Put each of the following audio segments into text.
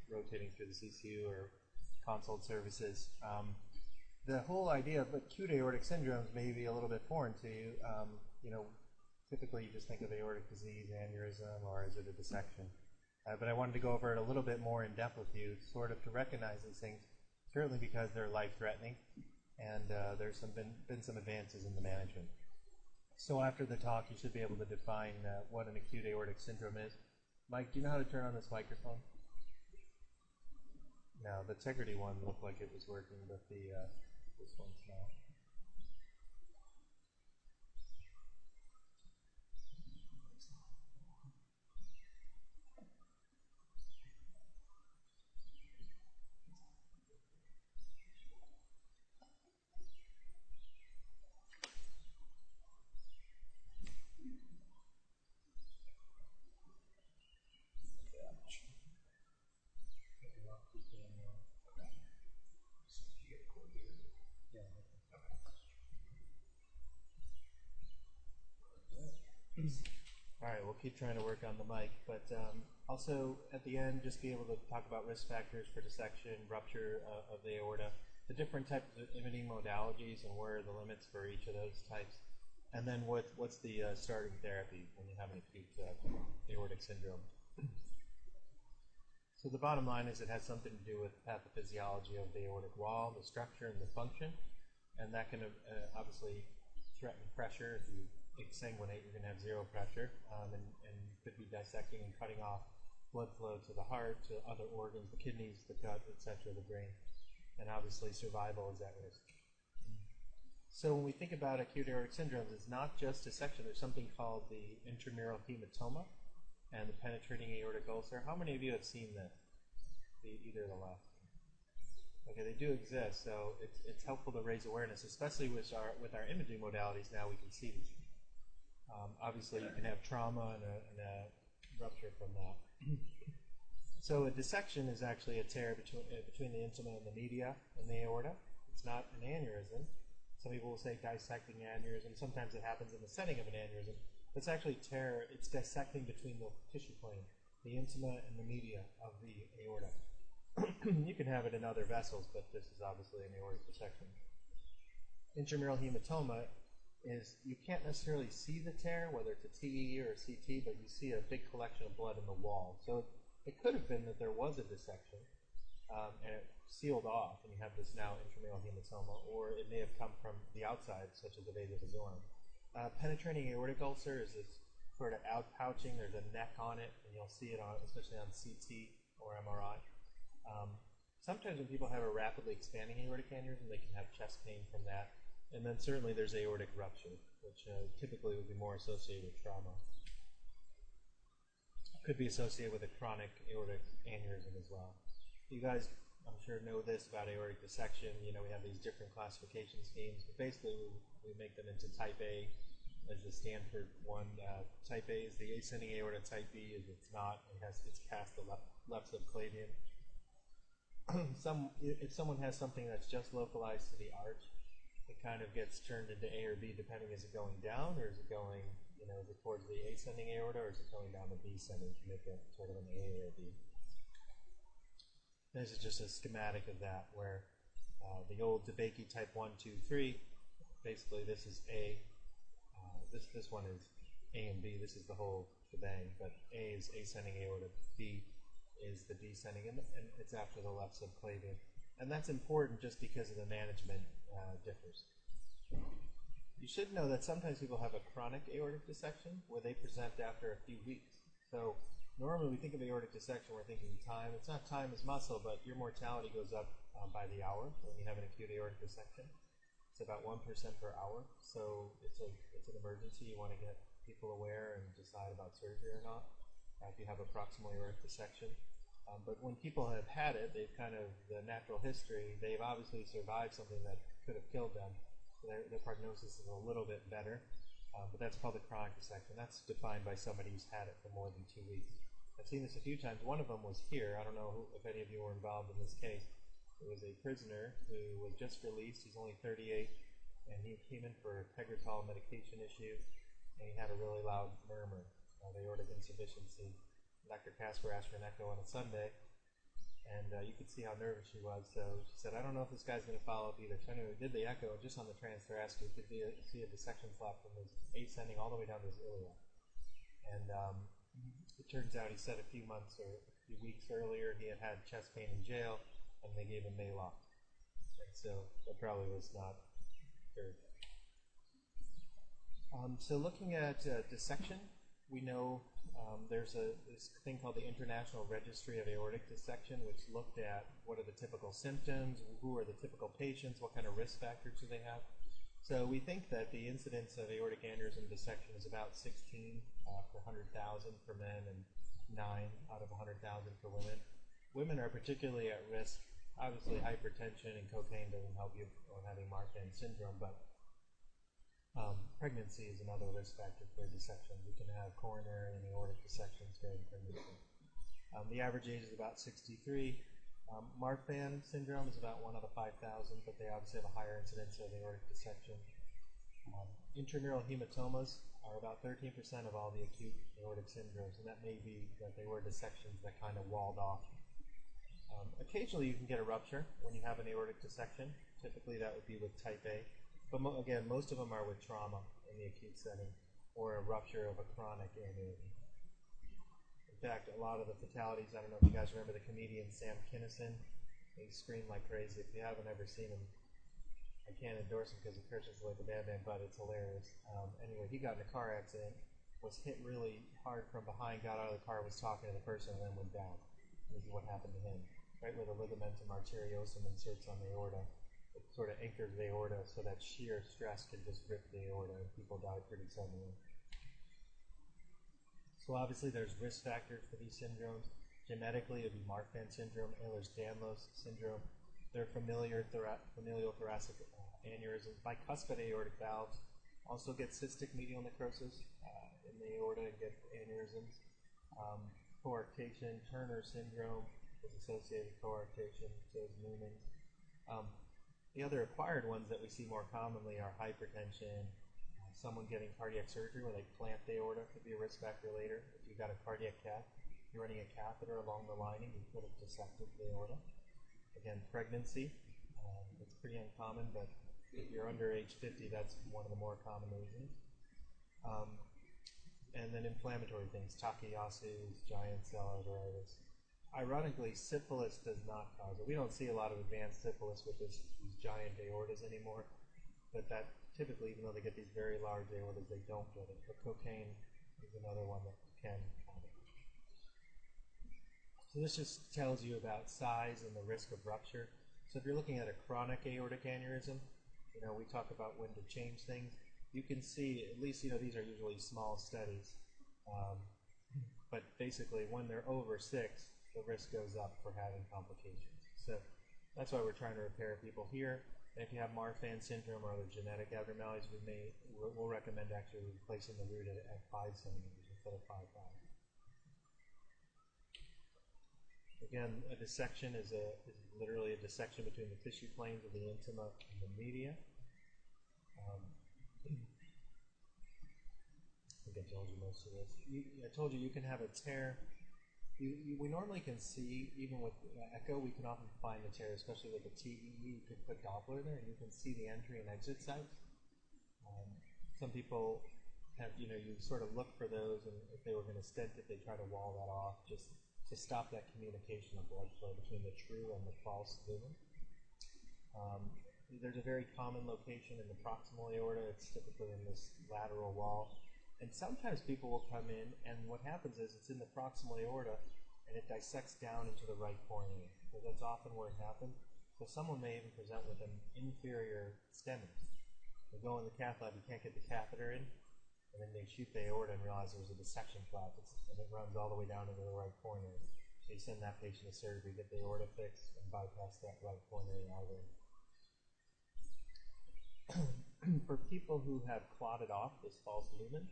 rotating through the CCU or consult services. The whole idea of acute aortic syndromes may be a little bit foreign to you. Typically you just think of aortic disease, aneurysm, or is it a dissection? But I wanted to go over it a little bit more in depth with you, sort of to recognize these things, certainly because they're life-threatening, and there's been some advances in the management. So after the talk, you should be able to define what an acute aortic syndrome is. Mike, do you know how to turn on this microphone? No, the Tegrity one looked like it was working, but this one's not. All right, we'll keep trying to work on the mic, but also at the end, just be able to talk about risk factors for dissection, rupture of the aorta, the different types of imaging modalities, and where are the limits for each of those types, and then what's the starting therapy when you have an acute aortic syndrome. So the bottom line is it has something to do with pathophysiology of the aortic wall, the structure, and the function, and that can obviously threaten pressure. If you exsanguinate, you're going to have zero pressure, and you could be dissecting and cutting off blood flow to the heart, to other organs, the kidneys, the gut, etc., the brain, and obviously survival is at risk. So when we think about acute aortic syndromes, it's not just dissection. There's something called the intramural hematoma and the penetrating aortic ulcer. How many of you have seen this? Either of the left. Okay, they do exist, so it's helpful to raise awareness, especially with our imaging modalities. Now we can see these. Obviously, you can have trauma and a rupture from that. So a dissection is actually a tear between the intima and the media in the aorta. It's not an aneurysm. Some people will say dissecting aneurysm. Sometimes it happens in the setting of an aneurysm. It's actually tear. It's dissecting between the tissue plane, the intima and the media of the aorta. You can have it in other vessels, but this is obviously an aortic dissection. Intramural hematoma is you can't necessarily see the tear, whether it's a TE or a CT, but you see a big collection of blood in the wall. So it could have been that there was a dissection and it sealed off, and you have this now intramural hematoma, or it may have come from the outside, such as the vasa vasorum. Penetrating aortic ulcer is this sort of outpouching. There's a neck on it, and you'll see it especially on CT or MRI. Sometimes when people have a rapidly expanding aortic aneurysm, they can have chest pain from that. And then certainly there's aortic rupture, which typically would be more associated with trauma. Could be associated with a chronic aortic aneurysm as well. You guys, I'm sure, know this about aortic dissection. You know, we have these different classification schemes, but basically we make them into type A as the Stanford one. Type A is the ascending aorta. Type B is it's not. It's past the left subclavian. If someone has something that's just localized to the arch, it kind of gets turned into A or B depending, is it going down or is it going, is it towards the ascending aorta or is it going down the descending to make it sort of an A or a B? This is just a schematic of that where the old DeBakey type 1, 2, 3, basically this is A, this one is A and B, this is the whole shebang, but A is ascending aorta, B is the descending, and it's after the left subclavian. And that's important just because of the management differs. You should know that sometimes people have a chronic aortic dissection where they present after a few weeks. So normally we think of aortic dissection, we're thinking time. It's not time as muscle, but your mortality goes up by the hour when you have an acute aortic dissection. It's about 1% per hour. So it's an emergency. You want to get people aware and decide about surgery or not if you have a proximal aortic dissection. But when people have had it, they've kind of, the natural history, they've obviously survived something that could have killed them. So their prognosis is a little bit better. But that's called a chronic dissection. That's defined by somebody who's had it for more than 2 weeks. I've seen this a few times. One of them was here. I don't know if any of you were involved in this case. It was a prisoner who was just released. He's only 38, and he came in for a Tegretol medication issue, and he had a really loud murmur of aortic insufficiency. Dr. Casper asked for an echo on a Sunday, and you could see how nervous she was. So she said, I don't know if this guy's going to follow up either. So anyway, we did the echo, and just on the transthoracic, you could see a dissection flap from his ascending all the way down to his iliac. And it turns out he said a few months or a few weeks earlier he had chest pain in jail, and they gave him Maalox. And so that probably was not good. So looking at dissection, we know there's this thing called the International Registry of Aortic Dissection, which looked at what are the typical symptoms, who are the typical patients, what kind of risk factors do they have. So we think that the incidence of aortic aneurysm dissection is about 16 per 100,000 for men and 9 out of 100,000 for women. Women are particularly at risk. Obviously, hypertension and cocaine doesn't help you on having Marfan syndrome, but pregnancy is another risk factor for dissection. You can have coronary and aortic dissections during pregnancy. The average age is about 63. Marfan syndrome is about 1 out of 5,000, but they obviously have a higher incidence of aortic dissection. Intramural hematomas are about 13% of all the acute aortic syndromes, and that may be that they were dissections that kind of walled off. Occasionally you can get a rupture when you have an aortic dissection. Typically that would be with type A. But again, most of them are with trauma in the acute setting or a rupture of a chronic aneurysm. In fact, a lot of the fatalities, I don't know if you guys remember the comedian Sam Kinison. He screamed like crazy. If you haven't ever seen him, I can't endorse him because he curses like a madman, but it's hilarious. Anyway, he got in a car accident, was hit really hard from behind, got out of the car, was talking to the person, and then went down. This is what happened to him. Right where the ligamentum arteriosum inserts on the aorta. It sort of anchors the aorta so that shear stress can just rip the aorta, and people die pretty suddenly. So obviously there's risk factors for these syndromes. Genetically, it would be Marfan syndrome, Ehlers-Danlos syndrome. They're familial thoracic aneurysms. Bicuspid aortic valves also get cystic medial necrosis in the aorta and get aneurysms. Coarctation, Turner syndrome is associated with coarctation, so is Mooning's. The other acquired ones that we see more commonly are hypertension, someone getting cardiac surgery where they clamp the aorta could be a risk factor later. If you've got a cardiac cath, you're running a catheter along the lining, you could have dissected the aorta. Again, pregnancy, it's pretty uncommon, but if you're under age 50, that's one of the more common reasons. And then inflammatory things, Takayasu, giant cell arteritis. Ironically, syphilis does not cause it. We don't see a lot of advanced syphilis with these giant aortas anymore, but that typically, even though they get these very large aortas, they don't get it. But cocaine is another one that can cause it. So this just tells you about size and the risk of rupture. So if you're looking at a chronic aortic aneurysm, we talk about when to change things. You can see, at least, these are usually small studies, but basically when they're over 6, the risk goes up for having complications. So that's why we're trying to repair people here. And if you have Marfan syndrome or other genetic abnormalities, we'll recommend actually replacing the root at 5 centimeters instead of 5.5. Again, a dissection is literally a dissection between the tissue planes of the intima and the media. I think I told you most of this. I told you you can have a tear. We normally can see, even with echo, we can often find the tear, especially with the TEE. You can put Doppler there, and you can see the entry and exit sites. Some people have, you sort of look for those, and if they were going to stent it, they try to wall that off just to stop that communication of blood flow between the true and the false lumen. There's a very common location in the proximal aorta. It's typically in this lateral wall. And sometimes people will come in, and what happens is it's in the proximal aorta, and it dissects down into the right coronary. So that's often where it happens. So someone may even present with an inferior stenosis. They go in the cath lab, you can't get the catheter in, and then they shoot the aorta and realize there's a dissection flap, and it runs all the way down into the right coronary. So you send that patient to surgery, get the aorta fixed, and bypass that right coronary artery. For people who have clotted off this false lumen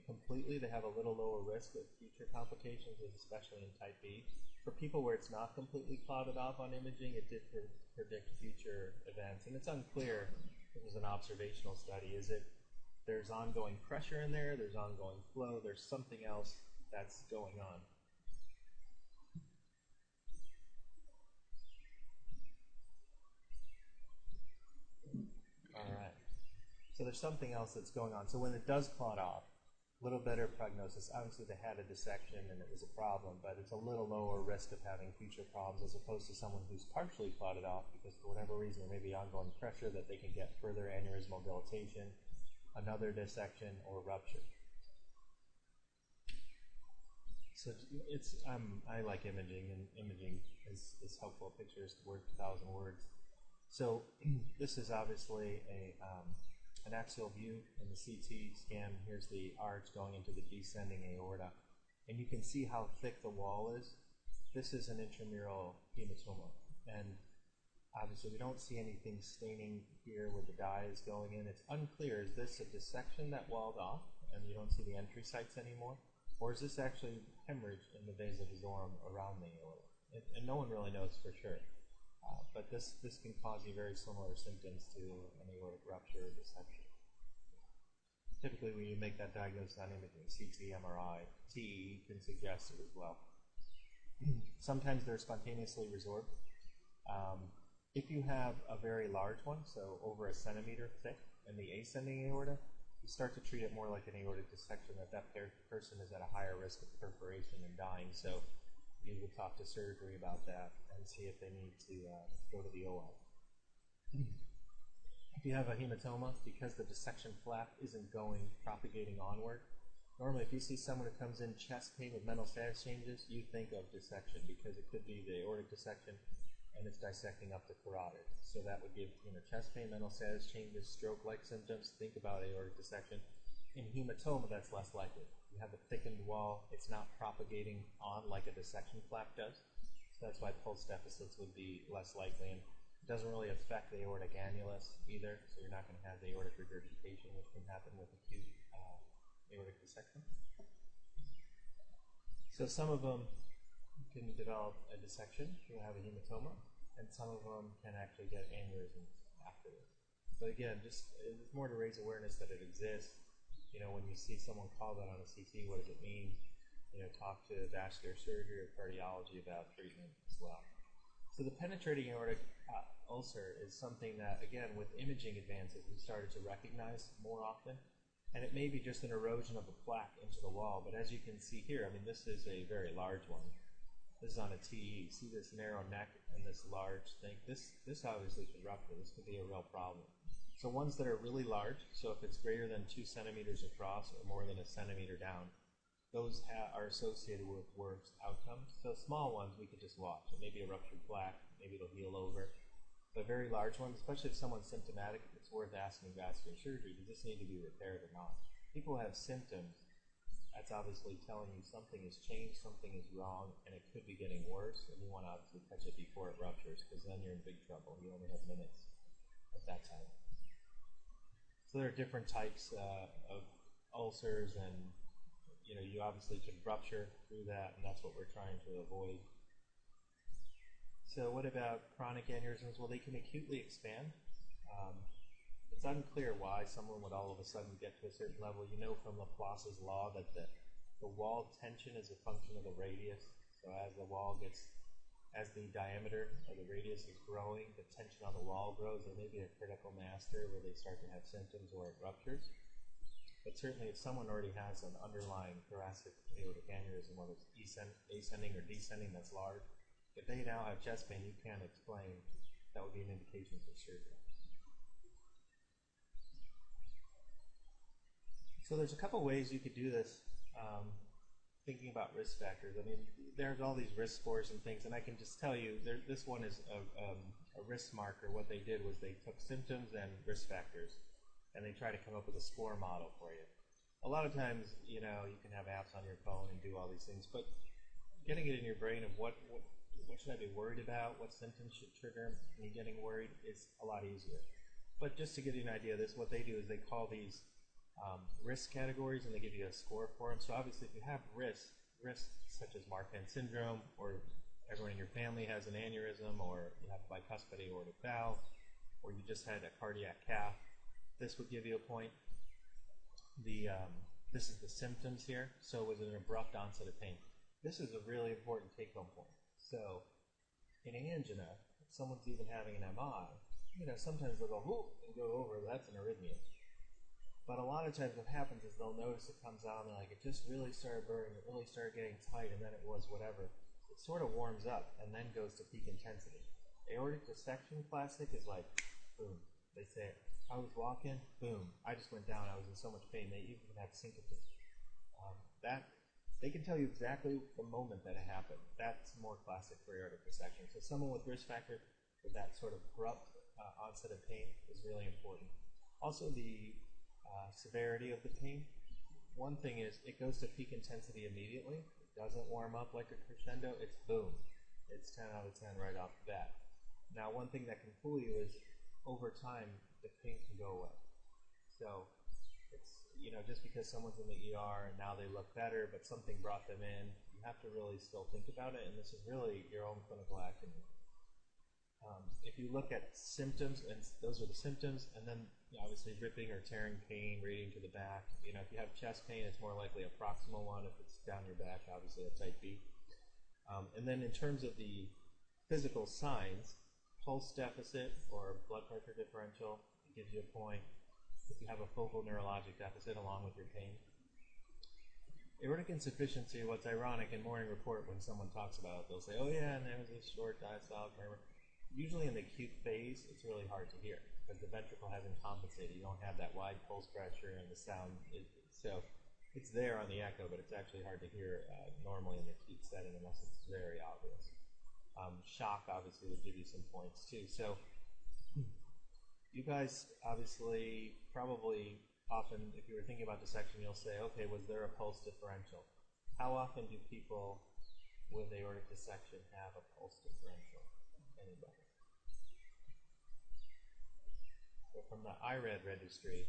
completely, they have a little lower risk of future complications, especially in type B. For people where it's not completely clotted off on imaging, it did predict future events. And it's unclear, this is an observational study, is it there's ongoing pressure in there, there's ongoing flow, there's something else that's going on. So there's something else that's going on. So when it does clot off, a little better prognosis. Obviously they had a dissection and it was a problem, but it's a little lower risk of having future problems as opposed to someone who's partially clotted off because for whatever reason there may be ongoing pressure that they can get further aneurysmal dilatation, another dissection, or rupture. So it's I like imaging, and imaging is helpful. Pictures worth 1,000 words. So this is obviously an axial view in the CT scan. Here's the arch going into the descending aorta, and you can see how thick the wall is. This is an intramural hematoma, and obviously we don't see anything staining here where the dye is going in. It's unclear, is this a dissection that walled off and you don't see the entry sites anymore? Or is this actually hemorrhage in the vasa vasorum around the aorta? And no one really knows for sure. But this can cause you very similar symptoms to an aortic rupture or dissection. Typically when you make that diagnosis on imaging, CT, MRI, TE can suggest it as well. Sometimes they're spontaneously resorbed. If you have a very large one, so over a centimeter thick in the ascending aorta, you start to treat it more like an aortic dissection, that person is at a higher risk of perforation and dying. So you would talk to surgery about that and see if they need to go to the OR. If you have a hematoma, because the dissection flap isn't propagating onward, normally if you see someone who comes in chest pain with mental status changes, you think of dissection because it could be the aortic dissection and it's dissecting up the carotid. So that would give chest pain, mental status changes, stroke-like symptoms. Think about aortic dissection. In hematoma, that's less likely. You have a thickened wall. It's not propagating on like a dissection flap does. So that's why pulse deficits would be less likely. And it doesn't really affect the aortic annulus either. So you're not going to have the aortic regurgitation, which can happen with acute aortic dissection. So some of them can develop a dissection, you have a hematoma, and some of them can actually get aneurysms afterwards. But again, just it's more to raise awareness that it exists. When you see someone call that on a CT, what does it mean? Talk to vascular surgery or cardiology about treatment as well. So the penetrating aortic ulcer is something that, again, with imaging advances, we started to recognize more often. And it may be just an erosion of a plaque into the wall, but as you can see here, this is a very large one. This is on a TE. See this narrow neck and this large thing? This obviously could rupture. This could be a real problem. So ones that are really large, so if it's greater than 2 centimeters across or more than a centimeter down, those are associated with worse outcomes. So small ones we could just watch. It may be a ruptured plaque, maybe it'll heal over. But very large ones, especially if someone's symptomatic, it's worth asking vascular surgery. Does this need to be repaired or not? People have symptoms. That's obviously telling you something has changed, something is wrong, and it could be getting worse, and you want to obviously catch it before it ruptures, because then you're in big trouble. You only have minutes at that time. So there are different types of ulcers, and you obviously could rupture through that, and that's what we're trying to avoid. So what about chronic aneurysms? Well, they can acutely expand. It's unclear why someone would all of a sudden get to a certain level. You know from Laplace's law that the wall tension is a function of the radius. So as the diameter or the radius is growing, the tension on the wall grows. There may be a critical mass there where they start to have symptoms or it ruptures. But certainly if someone already has an underlying thoracic aortic aneurysm, whether it's ascending or descending that's large, if they now have chest pain, you can't explain, that would be an indication for surgery. So there's a couple ways you could do this, thinking about risk factors. There's all these risk scores and things, and I can just tell you, this one is a risk marker. What they did was they took symptoms and risk factors, and they try to come up with a score model for you. A lot of times, you can have apps on your phone and do all these things, but getting it in your brain of what should I be worried about, what symptoms should trigger me getting worried is a lot easier. But just to give you an idea, what they do is they call these risk categories, and they give you a score for them. So obviously if you have risks such as Marfan syndrome, or everyone in your family has an aneurysm, or you have bicuspid aortic valve, or you just had a cardiac cath, this would give you a point. This is the symptoms here. So was it an abrupt onset of pain? This is a really important take-home point. So in angina, if someone's even having an MI, sometimes they'll go, whoop, and go over, that's an arrhythmia. But a lot of times what happens is they'll notice it comes out and they're like, it just really started burning, it really started getting tight, and then it was whatever. It sort of warms up and then goes to peak intensity. Aortic dissection classic is like, boom. They say, I was walking, boom, I just went down, I was in so much pain, they even have syncope. They can tell you exactly the moment that it happened. That's more classic for aortic dissection. So someone with risk factor with that sort of abrupt onset of pain is really important. Also the severity of the pain. One thing is it goes to peak intensity immediately. It doesn't warm up like a crescendo. It's boom. It's 10 out of 10 right off the bat. Now one thing that can fool you is over time the pain can go away. So it's, just because someone's in the ER and now they look better, but something brought them in, you have to really still think about it, and this is really your own clinical acumen. If you look at symptoms, and those are the symptoms, and then obviously ripping or tearing pain radiating to the back. If you have chest pain, it's more likely a proximal one. If it's down your back, obviously a type B. And then in terms of the physical signs, pulse deficit or blood pressure differential gives you a point. If you have a focal neurologic deficit along with your pain. Aortic insufficiency, what's ironic in morning report when someone talks about it, they'll say, oh yeah, and there was a short diastolic murmur. Usually in the acute phase, it's really hard to hear because the ventricle hasn't compensated. You don't have that wide pulse pressure and the sound. So it's there on the echo, but it's actually hard to hear normally in the acute setting unless it's very obvious. Shock obviously would give you some points too. So you guys obviously probably often, if you were thinking about dissection, you'll say, okay, was there a pulse differential? How often do people with aortic dissection have a pulse differential? Anybody? So from the IRAD registry,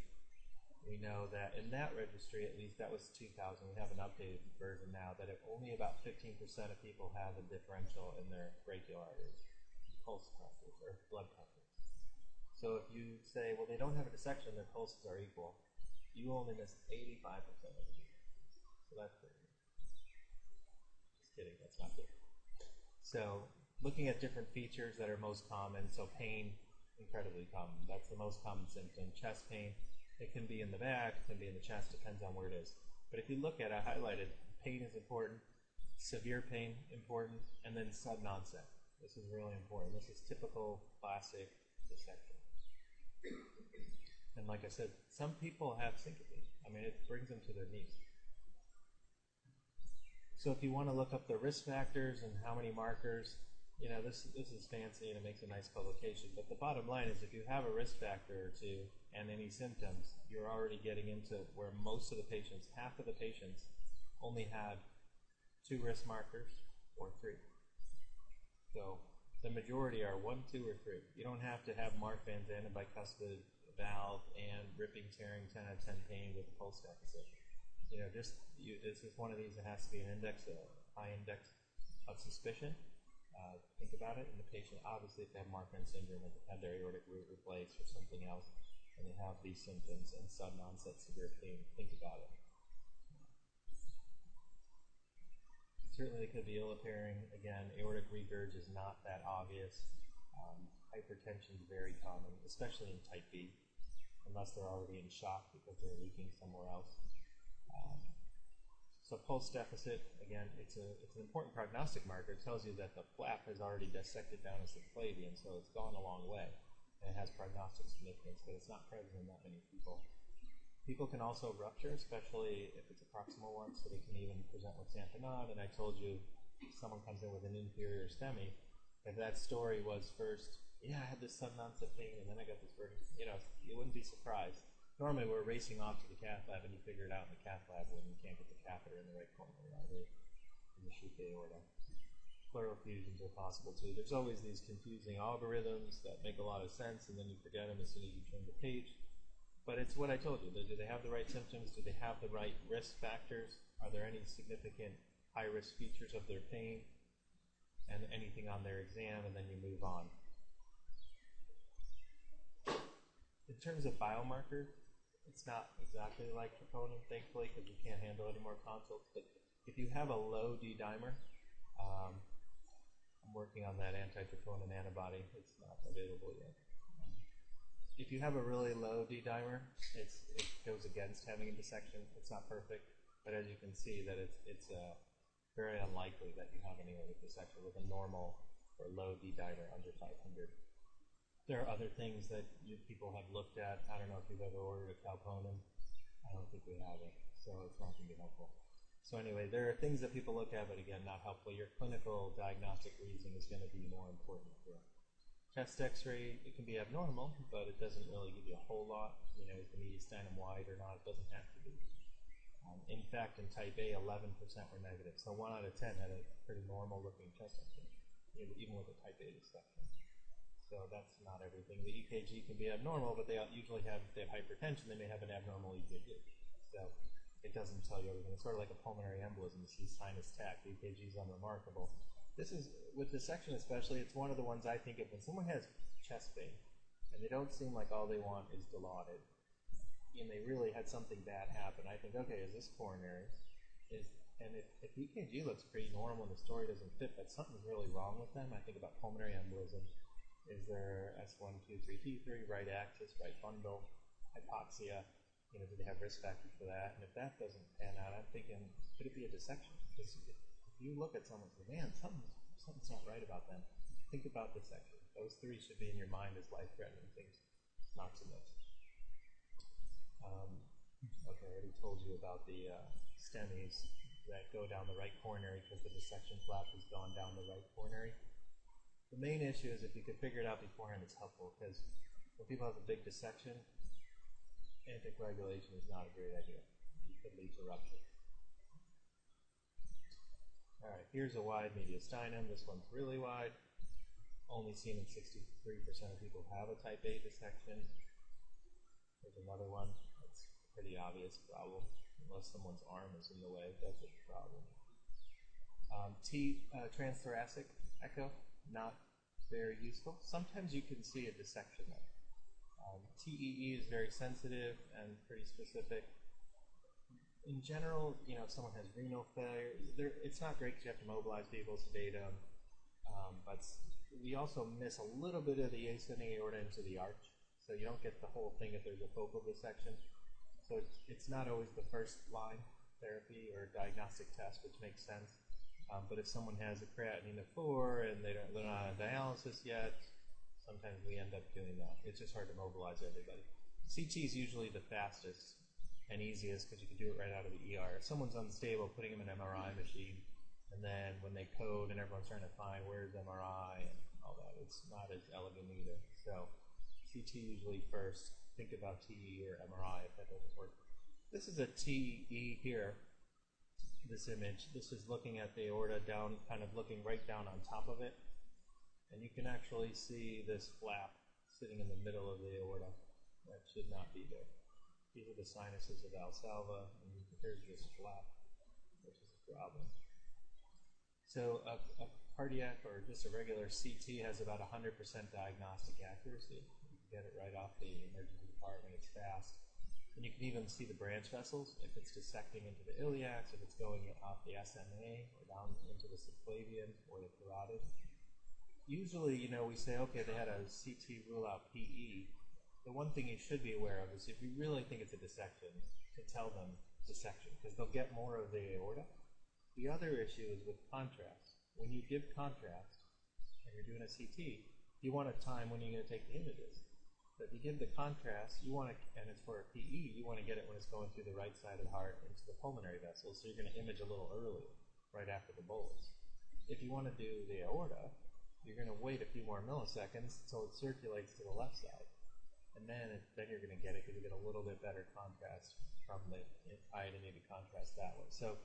we know that in that registry, at least that was 2000, we have an updated version now, that only about 15% of people have a differential in their brachial arteries, pulse pressures or blood pressure. So if you say, well, they don't have a dissection, their pulses are equal, you only miss 85% of the people. So that's pretty good. Just kidding, that's not good. So looking at different features that are most common, so pain, incredibly common. That's the most common symptom. Chest pain, it can be in the back, it can be in the chest, depends on where it is. But if you look at it, I highlighted, pain is important, severe pain important, and then sudden onset. This is really important. This is typical classic dissection. And like I said, some people have syncope. I mean, it brings them to their knees. So if you want to look up the risk factors and how many markers, this is fancy and it makes a nice publication. But the bottom line is if you have a risk factor or two and any symptoms, you're already getting into where most of the patients, half of the patients, only had 2 risk markers or 3. So the majority are 1, 2, or 3. You don't have to have Mark Van Zandt bicuspid valve and ripping, tearing, 10 out of 10 pain with a pulse deficit. This is one of these that has to be an index, a high index of suspicion. Think about it, and the patient, obviously, if they have Marfan syndrome, if they had their aortic root replaced or something else, and they have these symptoms and sudden onset severe pain, think about it. Certainly, they could be ill-appearing. Again, aortic regurg is not that obvious. Hypertension is very common, especially in type B, unless they're already in shock because they're leaking somewhere else. So pulse deficit, again, it's an important prognostic marker. It tells you that the flap has already dissected down a subclavian, so it's gone a long way. And it has prognostic significance, but it's not present in that many people. People can also rupture, especially if it's a proximal one, so they can even present with tamponade. And I told you, if someone comes in with an inferior STEMI, if that story was first, I had this sudden onset pain, and then I got this burden, you wouldn't be surprised. Normally we're racing off to the cath lab and you figure it out in the cath lab when you can't get the catheter in the right coronary artery in the shoot aorta. Pleural effusions are possible too. There's always these confusing algorithms that make a lot of sense and then you forget them as soon as you turn the page. But it's what I told you. Do they have the right symptoms? Do they have the right risk factors? Are there any significant high-risk features of their pain? And anything on their exam, and then you move on. In terms of biomarkers, it's not exactly like troponin, thankfully, because we can't handle any more consults. But if you have a low D-dimer, I'm working on that anti-troponin antibody. It's not available yet. if you have a really low D-dimer, it goes against having a dissection. It's not perfect, but as you can see, that it's very unlikely that you have an aortic dissection with a normal or low D-dimer under 500. There are other things that people have looked at. I don't know if you've ever ordered a calponum. I don't think we have it, so it's not going to be helpful. So anyway, there are things that people look at, but again, not helpful. Your clinical diagnostic reasoning is going to be more important here. Chest X-ray, it can be abnormal, but it doesn't really give you a whole lot. You know, is the mediastinum wide or not? It doesn't have to be. In fact, in type A, 11% were negative. So 1 out of 10 had a pretty normal-looking chest X-ray, even with a type A dissection. So that's not everything. The EKG can be abnormal, but they usually have, if they have hypertension, they may have an abnormal EKG. So it doesn't tell you everything. It's sort of like a pulmonary embolism. You see sinus tach. The EKG is unremarkable. This is, with dissection especially, it's one of the ones I think of when someone has chest pain and they don't seem like all they want is Dilaudid, and they really had something bad happen. I think, okay, is this coronary? And if EKG looks pretty normal and the story doesn't fit, but something's really wrong with them, I think about pulmonary embolism. Is there S1, Q3, T3, right axis, right bundle, hypoxia? You know, do they have risk factors for that? And if that doesn't pan out, I'm thinking, could it be a dissection? Because if you look at someone and say, man, something's not right about them, think about dissection. Those three should be in your mind as life-threatening things, not to miss. Okay, I already told you about the STEMIs that go down the right coronary because the dissection flap has gone down the right coronary. The main issue is if you could figure it out beforehand, it's helpful, because when people have a big dissection, anticoagulation is not a great idea. It could lead to rupture. All right, here's a wide mediastinum. This one's really wide. Only seen in 63% of people have a type A dissection. There's another one. That's a pretty obvious problem. Unless someone's arm is in the way, that's a problem. Transthoracic echo, not very useful. Sometimes you can see a dissection there. TEE is very sensitive and pretty specific. In general, you know, if someone has renal failure, it's not great because you have to mobilize people, sedate them. But we also miss a little bit of the ascending aorta into the arch, so you don't get the whole thing if there's a focal dissection. So it's not always the first line therapy or diagnostic test, which makes sense. But if someone has a creatinine of 4 and they're not on dialysis yet, sometimes we end up doing that. It's just hard to mobilize everybody. CT is usually the fastest and easiest because you can do it right out of the ER. If someone's unstable, putting them in an MRI machine, and then when they code and everyone's trying to find where's MRI and all that, it's not as elegant either. So CT usually first. Think about TE or MRI if that doesn't work. This is a TE here. This image, this is looking at the aorta down, kind of looking right down on top of it. And you can actually see this flap sitting in the middle of the aorta. That should not be there. These are the sinuses of Valsalva, and here's this flap, which is a problem. So a cardiac or just a regular CT has about 100% diagnostic accuracy. You can get it right off the emergency department, it's fast. And you can even see the branch vessels, if it's dissecting into the iliacs, if it's going off the SMA, or down into the subclavian, or the carotid. Usually, you know, we say, okay, they had a CT rule out PE. The one thing you should be aware of is if you really think it's a dissection, to tell them dissection, because they'll get more of the aorta. The other issue is with contrast. When you give contrast, and you're doing a CT, you want a time when you're going to take the images. So if you give the contrast, you want to, and it's for a PE, you want to get it when it's going through the right side of the heart into the pulmonary vessels, so you're going to image a little earlier, right after the bolus. If you want to do the aorta, you're going to wait a few more milliseconds until it circulates to the left side. And then you're going to get it because you get a little bit better contrast from the iodinated contrast that way. So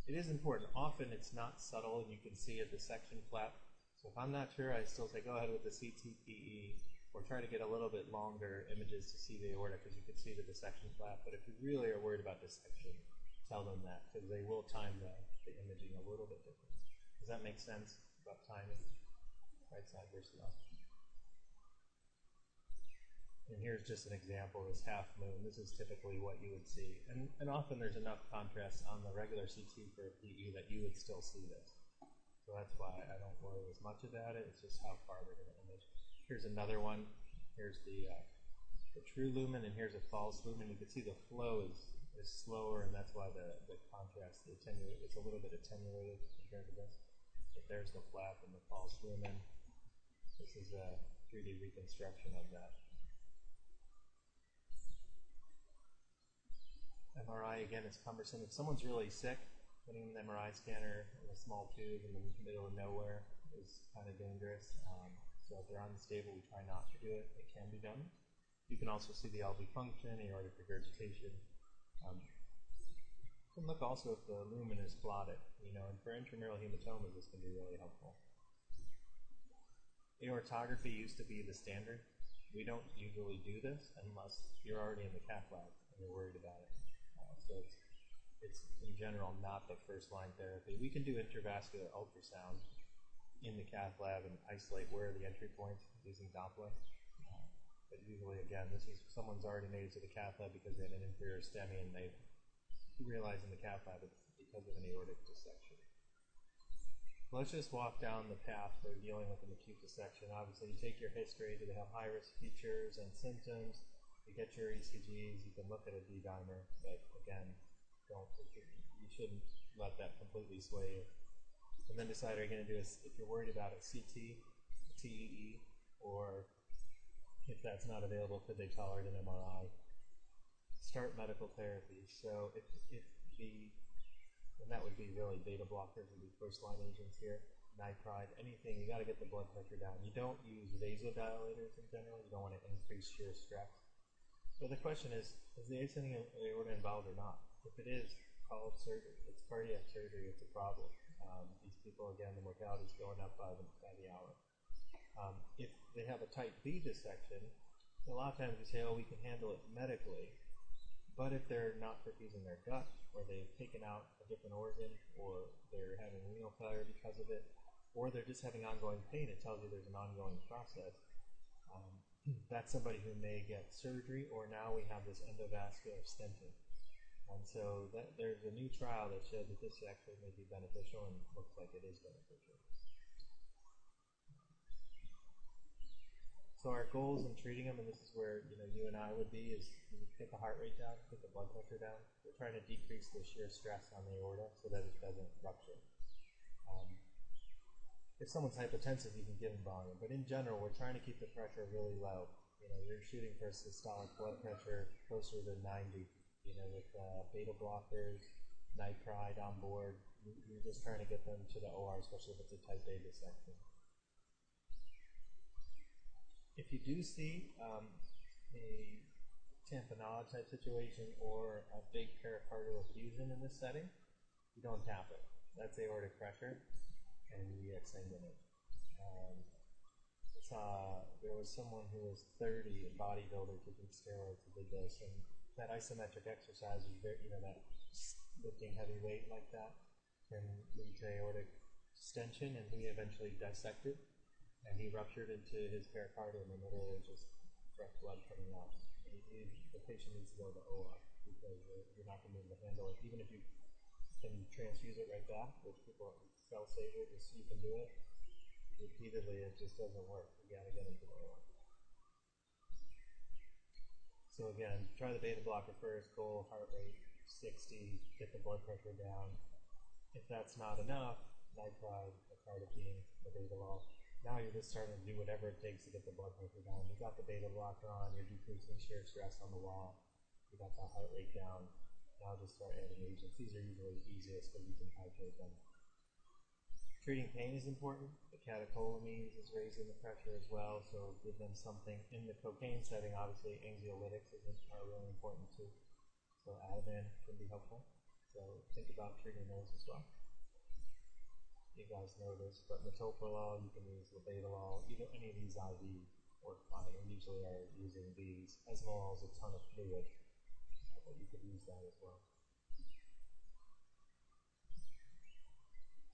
it is important. Often it's not subtle and you can see a dissection flap. So if I'm not sure, I still say go ahead with the CTPE or try to get a little bit longer images to see the aorta because you can see the dissection flap. But if you really are worried about dissection, tell them that because they will time the imaging a little bit different. Does that make sense about timing? Right side versus left. And here's just an example of this half moon. This is typically what you would see. And often there's enough contrast on the regular CT for a PE that you would still see this. So that's why I don't worry as much about it. It's just how far they're going to image. Here's another one. Here's the the true lumen, and here's a false lumen. You can see the flow is slower, and that's why the contrast, it's a little bit attenuated compared to this. But there's the flap and the false lumen. This is a 3D reconstruction of that. MRI, again, is cumbersome. If someone's really sick, putting an MRI scanner in a small tube in the middle of nowhere is kind of dangerous. So if they're unstable, we try not to do it. It can be done. You can also see the LV function, aortic regurgitation. You can look also if the lumen is clotted, and for intramural hematomas, this can be really helpful. Aortography used to be the standard. We don't usually do this unless you're already in the cath lab and you're worried about it. So it's in general not the first line therapy. We can do intravascular ultrasound in the cath lab and isolate where are the entry points using Doppler. But usually, again, this is someone's already made it to the cath lab because they have an inferior STEMI and they realize in the cath lab it's because of an aortic dissection. Let's just walk down the path for dealing with an acute dissection. Obviously, you take your history. Do they have high-risk features and symptoms? You get your ECGs. You can look at a D-dimer, but again, you shouldn't let that completely sway you. And then decide, are you going to do if you're worried about a CT, a TEE, or if that's not available, could they tolerate an MRI? Start medical therapy. So and that would be really beta blockers would be first line agents here, nitride, anything. You got to get the blood pressure down. You don't use vasodilators in general. You don't want to increase shear stress. So the question is the ascending aorta involved or not? If it is, call it surgery. It's cardiac surgery. It's a problem. These people, again, the mortality is going up by the hour. If they have a type B dissection, a lot of times we say, oh, we can handle it medically. But if they're not perfusing their gut, or they've taken out a different organ, or they're having renal failure because of it, or they're just having ongoing pain, it tells you there's an ongoing process. That's somebody who may get surgery, or now we have this endovascular stenting. And so there's a new trial that showed that this actually may be beneficial, and looks like it is beneficial. So our goals in treating them, and this is where you and I would be, is you get the heart rate down, get the blood pressure down. We're trying to decrease the shear stress on the aorta so that it doesn't rupture. If someone's hypotensive, you can give them volume, but in general, we're trying to keep the pressure really low. You're shooting for a systolic blood pressure closer to 90. With beta blockers, nitride on board, you're just trying to get them to the OR, especially if it's a type A dissection. If you do see a tamponade type situation or a big pericardial effusion in this setting, you don't tap it. That's aortic pressure, and you exsanguinate. There was someone who was 30, a bodybuilder, taking steroids who did this, and that isometric exercise is very, that lifting heavy weight like that can lead to aortic stention, and he eventually dissected. And he ruptured into his pericardium, and literally just fresh blood coming out. The patient needs to go to the OR because you're not going to be able to handle it. Even if you can transfuse it right back, which people cell saver, just you can do it. Repeatedly, it just doesn't work. You got to get into the OR. So again, try the beta blocker first. Goal heart rate 60. Get the blood pressure down. If that's not enough, nitride, acardipine, labetalol. Now you're just starting to do whatever it takes to get the blood pressure down. You got the beta blocker on, you're decreasing shear stress on the wall, you got the heart rate down. Now just start adding agents. These are usually easiest because you can titrate them. Treating pain is important. The catecholamines is raising the pressure as well, so give them something. In the cocaine setting, obviously anxiolytics are really important too. So Ativan can be helpful. So think about treating those as well. You guys know this, but metoprolol, you can use labetalol, either any of these IV work fine. We usually are using these. Esmolol is a ton of fluid, but you could use that as well.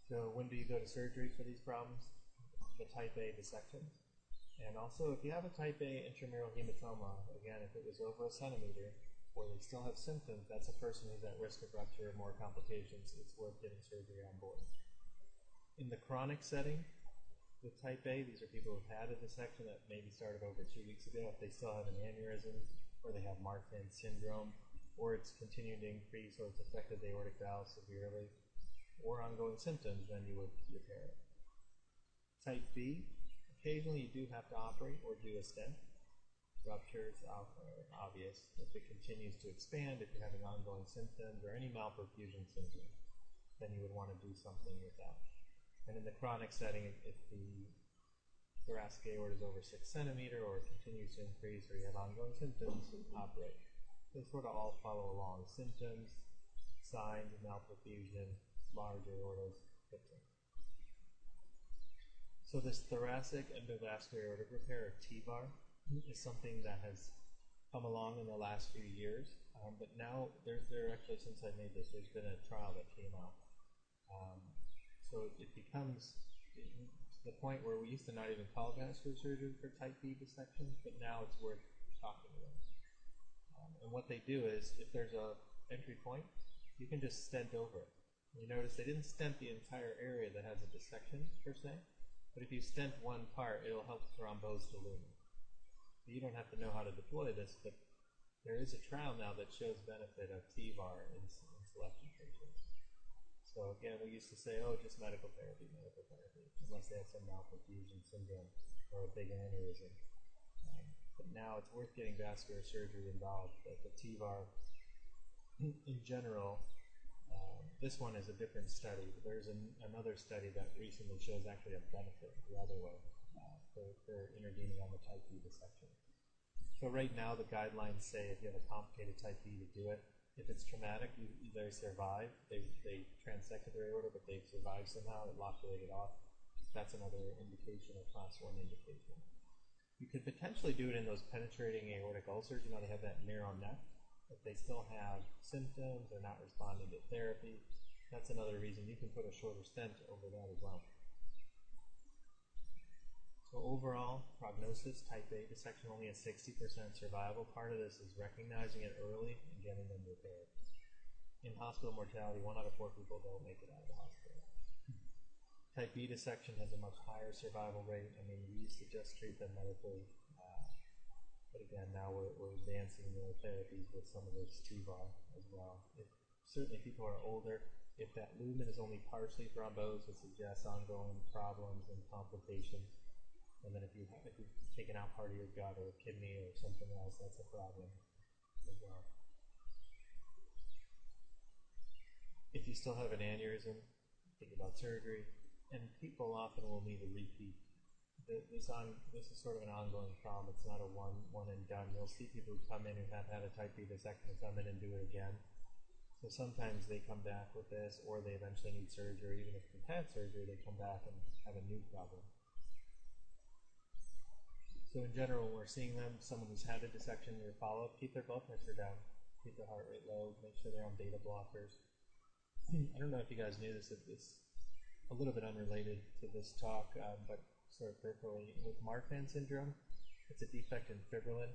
So when do you go to surgery for these problems? The type A dissections. And also, if you have a type A intramural hematoma, again, if it was over a centimeter, or they still have symptoms, that's a person who's at risk of rupture or more complications. It's worth getting surgery on board. In the chronic setting, With type A, these are people who've had a dissection that maybe started over 2 weeks ago. If they still have an aneurysm, or they have Marfan syndrome, or it's continuing to increase, or it's affected the aortic valve severely, or ongoing symptoms, then you would repair it. Type B, occasionally you do have to operate or do a stent. Ruptures are obvious. If it continues to expand, if you're having ongoing symptoms or any malperfusion symptoms, then you would want to do something with that. And in the chronic setting, if the thoracic aorta is over 6 centimeters or it continues to increase or you have ongoing symptoms, operate. They sort of all follow along. Symptoms, signs, malperfusion, large aortas, fixing. So this thoracic endovascular aortic repair, or TVAR, is something that has come along in the last few years. But now, there actually, since I made this, there's been a trial that came out. So it becomes to the point where we used to not even call vascular surgery for type B dissections, but now it's worth talking about. And what they do is, if there's a entry point, you can just stent over it. You notice they didn't stent the entire area that has a dissection, per se, but if you stent one part, it'll help thrombose the lumen. So you don't have to know how to deploy this, but there is a trial now that shows benefit of TVAR in selection patients. So again, we used to say, oh, just medical therapy, unless they have some malperfusion syndrome or a big aneurysm. But now it's worth getting vascular surgery involved. But the TVAR, in general, this one is a different study. There's another study that recently shows actually a benefit the other way for intervening on the type B dissection. So right now the guidelines say if you have a complicated type B to do it. If it's traumatic, they survive. They transected their aorta, but they've survived somehow. It loculated off. That's another indication, a class 1 indication. You could potentially do it in those penetrating aortic ulcers. You know, they have that narrow neck. If they still have symptoms, they're not responding to therapy, that's another reason you can put a shorter stent over that as well. So overall, prognosis, type A dissection, only a 60% survival. Part of this is recognizing it early and getting them repaired. In hospital mortality, 1 out of 4 people don't make it out of the hospital. Type B dissection has a much higher survival rate. I mean, we used to just treat them medically, but again, now we're advancing the therapies with some of this TVAR as well. Certainly, people are older. If that lumen is only partially thrombosed, it suggests ongoing problems and complications. And then if you've taken out part of your gut or a kidney or something else, that's a problem as well. If you still have an aneurysm, think about surgery. And people often will need a repeat. This is sort of an ongoing problem. It's not a one and done. You'll see people who come in who have had a type B dissection come in and do it again. So sometimes they come back with this, or they eventually need surgery. Even if they've had surgery, they come back and have a new problem. So in general, when we're seeing them, someone who's had a dissection, your follow-up, keep their blood pressure down, keep their heart rate low, make sure they're on beta blockers. I don't know if you guys knew this, it's a little bit unrelated to this talk, but sort of peripherally. With Marfan syndrome, it's a defect in fibrillin.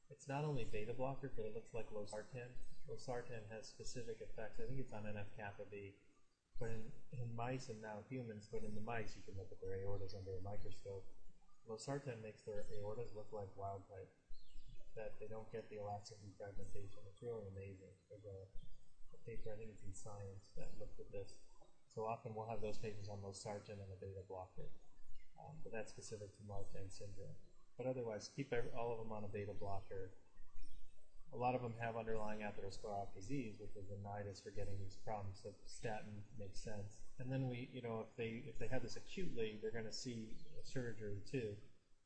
It's not only beta blocker, but it looks like losartan. Losartan has specific effects. I think it's on NF-kappa B. But in mice and now humans, but in the mice, you can look at their aortas under a microscope. Losartan makes their aortas look like wild type, that they don't get the elastic defragmentation. It's really amazing. There's a paper, I think it's in Science, that looked at this. So often we'll have those patients on losartan and a beta blocker, but that's specific to Marfan syndrome. But otherwise, keep all of them on a beta blocker. A lot of them have underlying atherosclerotic disease, which is a nidus for getting these problems. So statin makes sense. And then if they have this acutely, they're going to see a surgery too.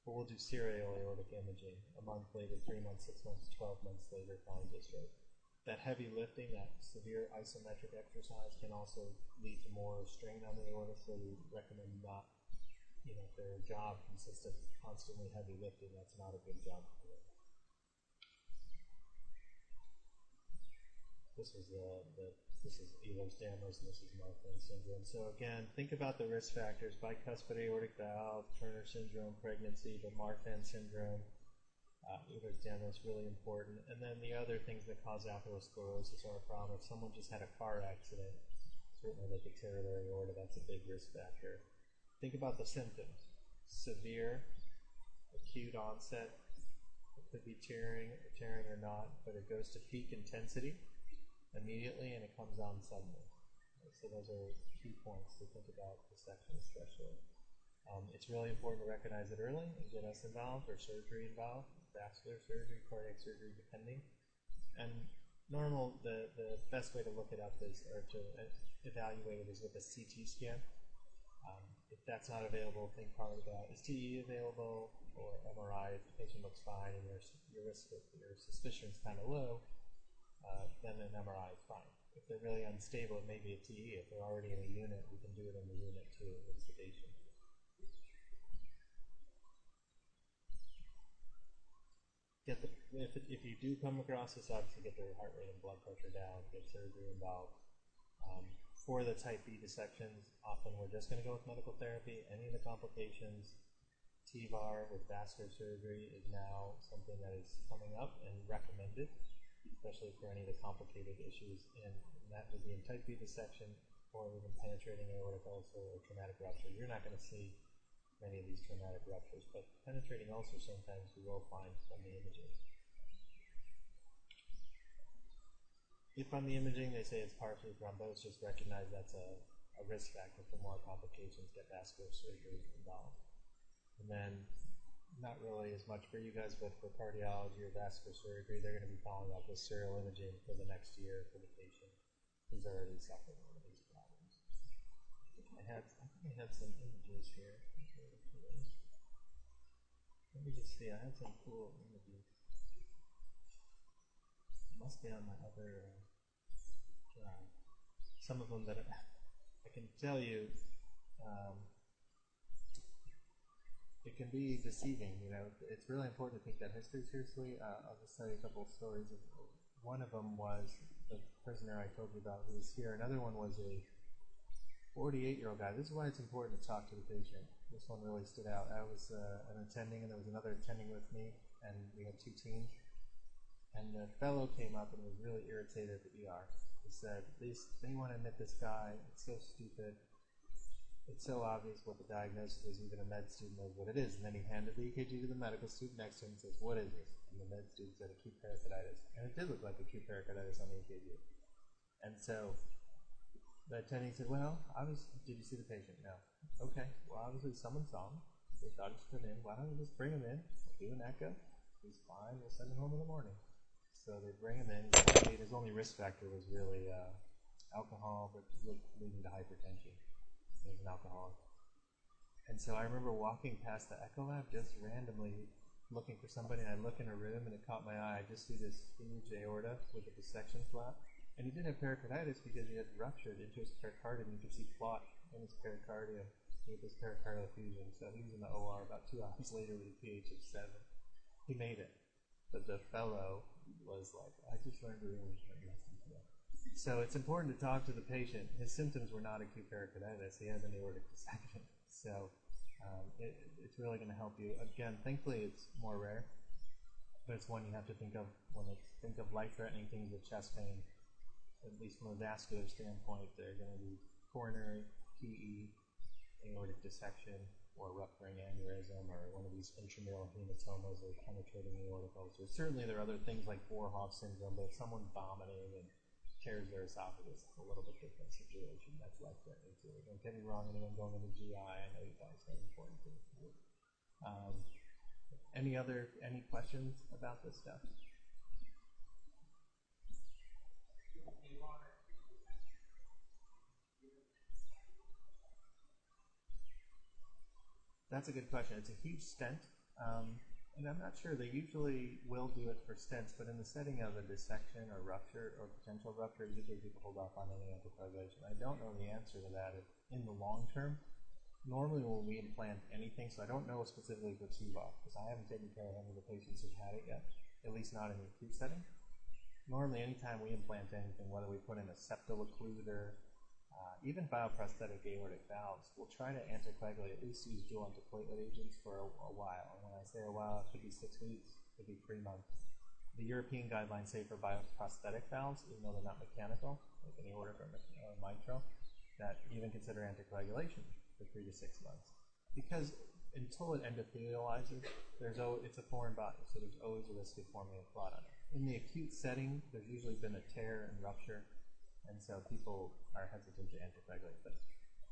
But we'll do serial aortic imaging a month later, 3 months, 6 months, 12 months later, following discharge. That heavy lifting, that severe isometric exercise can also lead to more strain on the aorta. So we recommend not, if their job consists of constantly heavy lifting, that's not a good job for them. This is Ehlers-Danlos, and this is Marfan syndrome. So again, think about the risk factors: bicuspid aortic valve, Turner syndrome, pregnancy, but Marfan syndrome, Ehlers-Danlos, really important. And then the other things that cause atherosclerosis are a problem. If someone just had a car accident, certainly they could tear their aorta. That's a big risk factor. Think about the symptoms. severe, acute onset. It could be tearing or not, but it goes to peak intensity immediately and it comes on suddenly. So those are key points to think about dissection especially. It's really important to recognize it early and get us involved or surgery involved, vascular surgery, cardiac surgery depending. And the best way to look it up is, or to evaluate it is with a CT scan. If that's not available, think hard about, is TE available, or MRI if the patient looks fine and your suspicion is kind of low, then an MRI is fine. If they're really unstable, it may be a TE. If they're already in a unit, we can do it in the unit too with sedation. If you do come across this, obviously get their heart rate and blood pressure down, get surgery involved. For the type B dissections, often we're just going to go with medical therapy. Any of the complications, TVAR with vascular surgery is now something that is coming up and recommended, especially for any of the complicated issues. And that would be in type B dissection or even penetrating aortic ulcer or traumatic rupture. You're not going to see many of these traumatic ruptures, but penetrating ulcer sometimes you will find from the imaging. If on the imaging they say it's partially thrombosis, recognize that's a risk factor for more complications, get vascular surgery involved. And then, not really as much for you guys, but for cardiology or vascular surgery, they're going to be following up with serial imaging for the next year for the patient who's already suffering one of these problems. I think I had some images here. Let me just see, I had some cool images. Must be on my other drive. Some of them that I can tell you, it can be deceiving. You know, it's really important to take that history seriously. I'll just tell you a couple of stories. One of them was the prisoner I told you about who was here. Another one was a 48-year-old guy. This is why it's important to talk to the patient. This one really stood out. I was an attending, and there was another attending with me, and we had two teams. And the fellow came up and was really irritated at the ER. He said, they want to admit this guy. It's so stupid. It's so obvious what the diagnosis is. Even a med student knows what it is. And then he handed the EKG to the medical student next to him and says, what is this? And the med student said acute pericarditis. And it did look like acute pericarditis on the EKG. And so the attending said, well, did you see the patient? No. Okay. Well, obviously someone saw him. They thought he should come in. Why don't we just bring him in? We'll do an echo. He's fine. We'll send him home in the morning. So they bring him in. His only risk factor was really alcohol, but leading to hypertension. He was an alcoholic. And so I remember walking past the echo lab just randomly looking for somebody, and I look in a room, and it caught my eye. I just see this huge aorta with a dissection flap. And he didn't have pericarditis because he had ruptured into his pericardium. You could see clot in his pericardium with his pericardial effusion. So he was in the OR about 2 hours later with a pH of 7. He made it. But the fellow was like, I just learned to really listen to that. So it's important to talk to the patient. His symptoms were not acute pericarditis. He had an aortic dissection. So it's really going to help you. Again, thankfully it's more rare, but it's one you have to think of when you think of life-threatening things with chest pain. At least from a vascular standpoint, they're going to be coronary, PE, aortic dissection, or rupturing aneurysm, or one of these intramural hematomas or penetrating aortic ulcers. Certainly there are other things like Boerhaave syndrome, but if someone's vomiting and tears their esophagus, it's a little bit different situation. That's life-threatening too. Don't get me wrong, anyone going into GI, I know you guys have important things to do. Any questions about this stuff? That's a good question. It's a huge stent, and I'm not sure. They usually will do it for stents, but in the setting of a dissection or rupture or potential rupture, usually people hold off on any anticoagulation. I don't know the answer to that in the long term. Normally when we implant anything, so I don't know specifically for TVAR, because I haven't taken care of any of the patients who've had it yet, at least not in the acute setting. Normally anytime we implant anything, whether we put in a septal occluder, even bioprosthetic aortic valves, we'll try to anticoagulate, at least use dual antiplatelet agents for a while. And when I say a while, it could be 6 weeks, it could be 3 months. The European guidelines say for bioprosthetic valves, even though they're not mechanical, like an aortic or mitral, that even consider anticoagulation for 3 to 6 months. Because until it endothelializes, it's a foreign body, so there's always a risk of forming a clot on it. In the acute setting, there's usually been a tear and rupture, and so people are hesitant to anticoagulate. But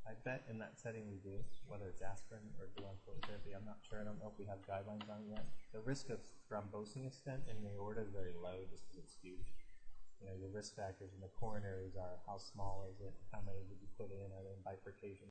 I bet in that setting we do, whether it's aspirin or dual therapy, I'm not sure. I don't know if we have guidelines on it yet. The risk of thrombosing a stent in the aorta is very low just because it's huge. Your risk factors in the coronaries are how small is it, how many did you put in, are they in bifurcation?